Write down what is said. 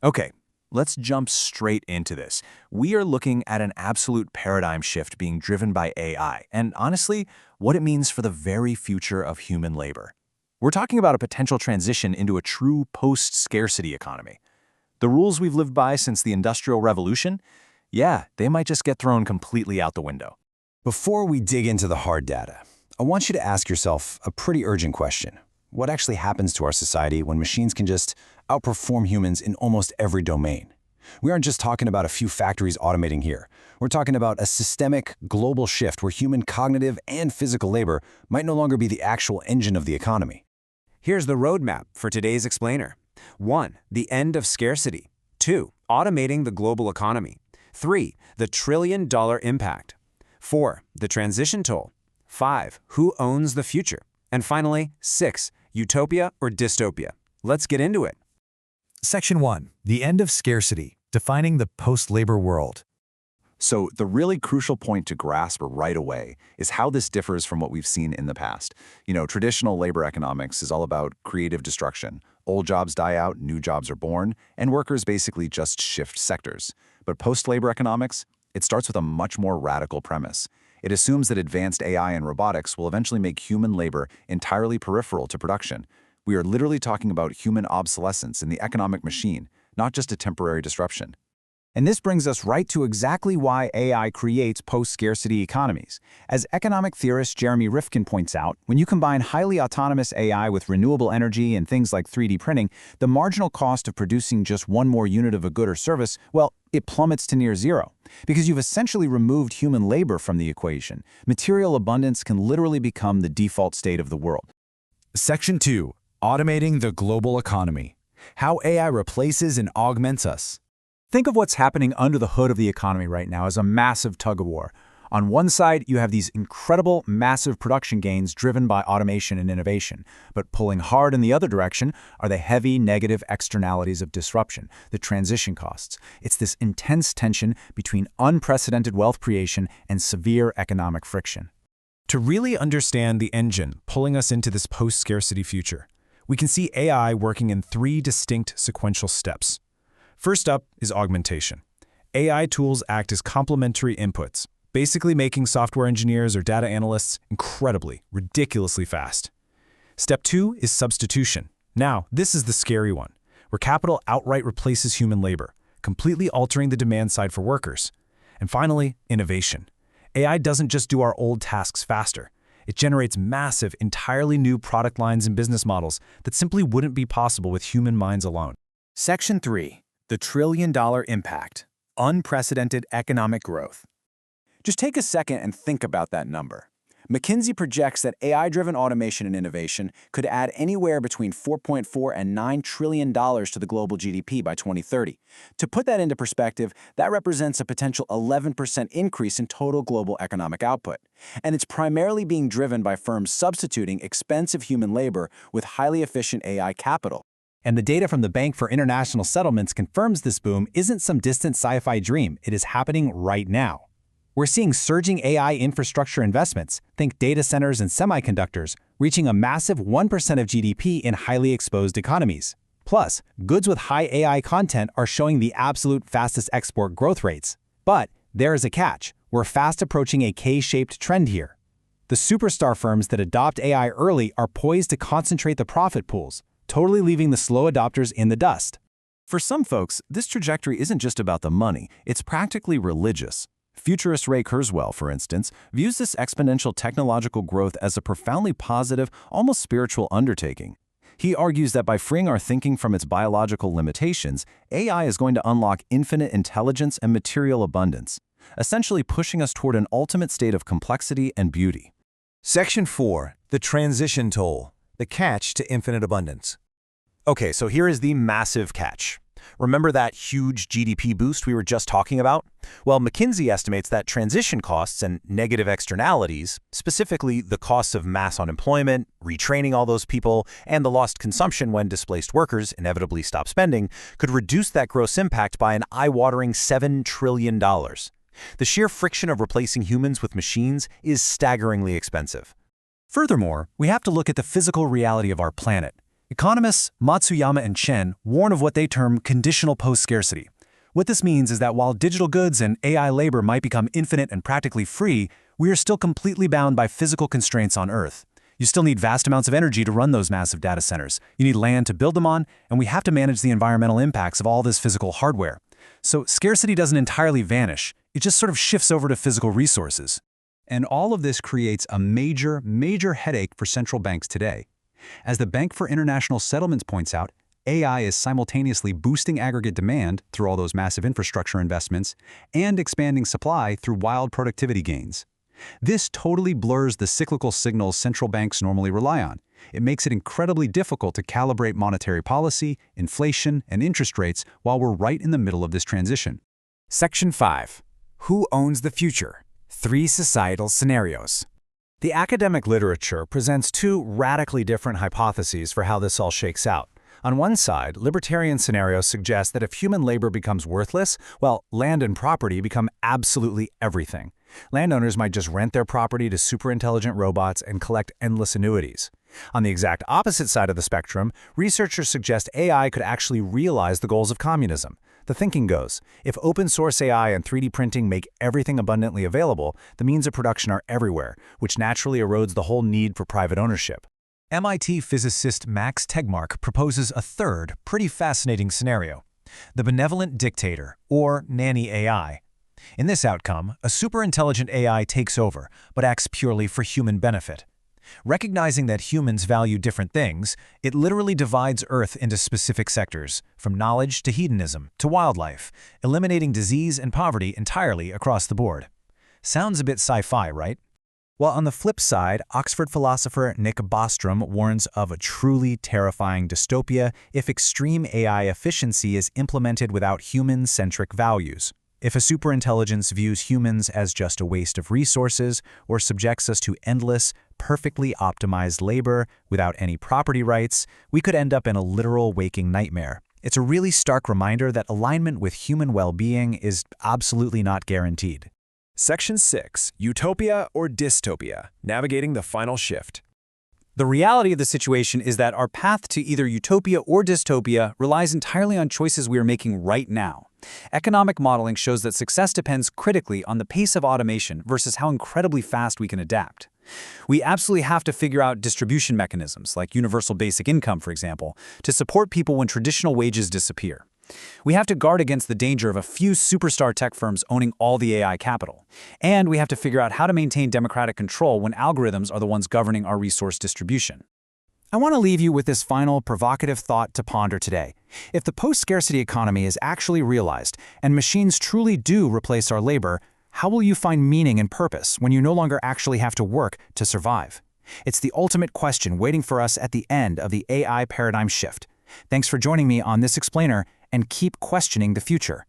Okay, let's jump straight into this. We are looking at an absolute paradigm shift being driven by AI, and honestly, what it means for the very future of human labor. We're talking about a potential transition into a true post-scarcity economy. The rules we've lived by since the Industrial Revolution, yeah, they might just get thrown completely out the window. Before we dig into the hard data, I want you to ask yourself a pretty urgent question. What actually happens to our society when machines can just outperform humans in almost every domain? We aren't just talking about a few factories automating here. We're talking about a systemic, global shift where human cognitive and physical labor might no longer be the actual engine of the economy. Here's the roadmap for today's explainer. 1. The end of scarcity. 2. Automating the global economy. 3. The trillion-dollar impact. 4. The transition toll. 5. Who owns the future? And finally, 6. Utopia or dystopia? Let's get into it. Section 1. The End of Scarcity, Defining the Post-Labor World. So the really crucial point to grasp right away is how this differs from what we've seen in the past. Traditional labor economics is all about creative destruction. Old jobs die out, new jobs are born, and workers basically just shift sectors. But post-labor economics, it starts with a much more radical premise. It assumes that advanced AI and robotics will eventually make human labor entirely peripheral to production. We are literally talking about human obsolescence in the economic machine, not just a temporary disruption. And this brings us right to exactly why AI creates post-scarcity economies. As economic theorist Jeremy Rifkin points out, when you combine highly autonomous AI with renewable energy and things like 3D printing, the marginal cost of producing just one more unit of a good or service, well, it plummets to near zero. Because you've essentially removed human labor from the equation, material abundance can literally become the default state of the world. Section 2. Automating the Global Economy. How AI replaces and augments us. Think of what's happening under the hood of the economy right now as a massive tug-of-war. On one side, you have these incredible, massive production gains driven by automation and innovation. But pulling hard in the other direction are the heavy negative externalities of disruption, the transition costs. It's this intense tension between unprecedented wealth creation and severe economic friction. To really understand the engine pulling us into this post-scarcity future, we can see AI working in 3 distinct sequential steps. First up is augmentation. AI tools act as complementary inputs, basically making software engineers or data analysts incredibly, ridiculously fast. Step 2 is substitution. Now, this is the scary one, where capital outright replaces human labor, completely altering the demand side for workers. And finally, innovation. AI doesn't just do our old tasks faster. It generates massive, entirely new product lines and business models that simply wouldn't be possible with human minds alone. Section 3. The trillion-dollar impact. Unprecedented economic growth. Just take a second and think about that number. McKinsey projects that AI-driven automation and innovation could add anywhere between $4.4 and $9 trillion to the global GDP by 2030. To put that into perspective, that represents a potential 11% increase in total global economic output. And it's primarily being driven by firms substituting expensive human labor with highly efficient AI capital. And the data from the Bank for International Settlements confirms this boom isn't some distant sci-fi dream. It is happening right now. We're seeing surging AI infrastructure investments, think data centers and semiconductors, reaching a massive 1% of GDP in highly exposed economies. Plus, goods with high AI content are showing the absolute fastest export growth rates. But there is a catch. We're fast approaching a K-shaped trend here. The superstar firms that adopt AI early are poised to concentrate the profit pools, totally leaving the slow adopters in the dust. For some folks, this trajectory isn't just about the money, it's practically religious. Futurist Ray Kurzweil, for instance, views this exponential technological growth as a profoundly positive, almost spiritual undertaking. He argues that by freeing our thinking from its biological limitations, AI is going to unlock infinite intelligence and material abundance, essentially pushing us toward an ultimate state of complexity and beauty. Section 4. The Transition Toll. The catch to infinite abundance. Okay, so here is the massive catch. Remember that huge GDP boost we were just talking about? Well, McKinsey estimates that transition costs and negative externalities, specifically the costs of mass unemployment, retraining all those people, and the lost consumption when displaced workers inevitably stop spending, could reduce that gross impact by an eye-watering $7 trillion. The sheer friction of replacing humans with machines is staggeringly expensive. Furthermore, we have to look at the physical reality of our planet. Economists Matsuyama and Chen warn of what they term conditional post-scarcity. What this means is that while digital goods and AI labor might become infinite and practically free, we are still completely bound by physical constraints on Earth. You still need vast amounts of energy to run those massive data centers. You need land to build them on, and we have to manage the environmental impacts of all this physical hardware. So scarcity doesn't entirely vanish. It just sort of shifts over to physical resources. And all of this creates a major headache for central banks today. As the Bank for International Settlements points out, AI is simultaneously boosting aggregate demand through all those massive infrastructure investments and expanding supply through wild productivity gains. This totally blurs the cyclical signals central banks normally rely on. It makes it incredibly difficult to calibrate monetary policy, inflation, and interest rates while we're right in the middle of this transition. Section 5. Who owns the future? 3 societal scenarios. The academic literature presents 2 radically different hypotheses for how this all shakes out. On one side, libertarian scenarios suggest that if human labor becomes worthless, well, land and property become absolutely everything. Landowners might just rent their property to superintelligent robots and collect endless annuities. On the exact opposite side of the spectrum, researchers suggest AI could actually realize the goals of communism. The thinking goes, if open-source AI and 3D printing make everything abundantly available, the means of production are everywhere, which naturally erodes the whole need for private ownership. MIT physicist Max Tegmark proposes a third, pretty fascinating scenario: the benevolent dictator, or nanny AI. In this outcome, a superintelligent AI takes over, but acts purely for human benefit. Recognizing that humans value different things, it literally divides Earth into specific sectors, from knowledge to hedonism to wildlife, eliminating disease and poverty entirely across the board. Sounds a bit sci-fi, right? While on the flip side, Oxford philosopher Nick Bostrom warns of a truly terrifying dystopia if extreme AI efficiency is implemented without human-centric values. If a superintelligence views humans as just a waste of resources or subjects us to endless, perfectly optimized labor without any property rights, we could end up in a literal waking nightmare. It's a really stark reminder that alignment with human well-being is absolutely not guaranteed. Section 6. Utopia or Dystopia, Navigating the Final Shift. The reality of the situation is that our path to either utopia or dystopia relies entirely on choices we are making right now. Economic modeling shows that success depends critically on the pace of automation versus how incredibly fast we can adapt. We absolutely have to figure out distribution mechanisms, like universal basic income, for example, to support people when traditional wages disappear. We have to guard against the danger of a few superstar tech firms owning all the AI capital. And we have to figure out how to maintain democratic control when algorithms are the ones governing our resource distribution. I want to leave you with this final provocative thought to ponder today. If the post-scarcity economy is actually realized and machines truly do replace our labor, how will you find meaning and purpose when you no longer actually have to work to survive? It's the ultimate question waiting for us at the end of the AI paradigm shift. Thanks for joining me on this explainer, and keep questioning the future.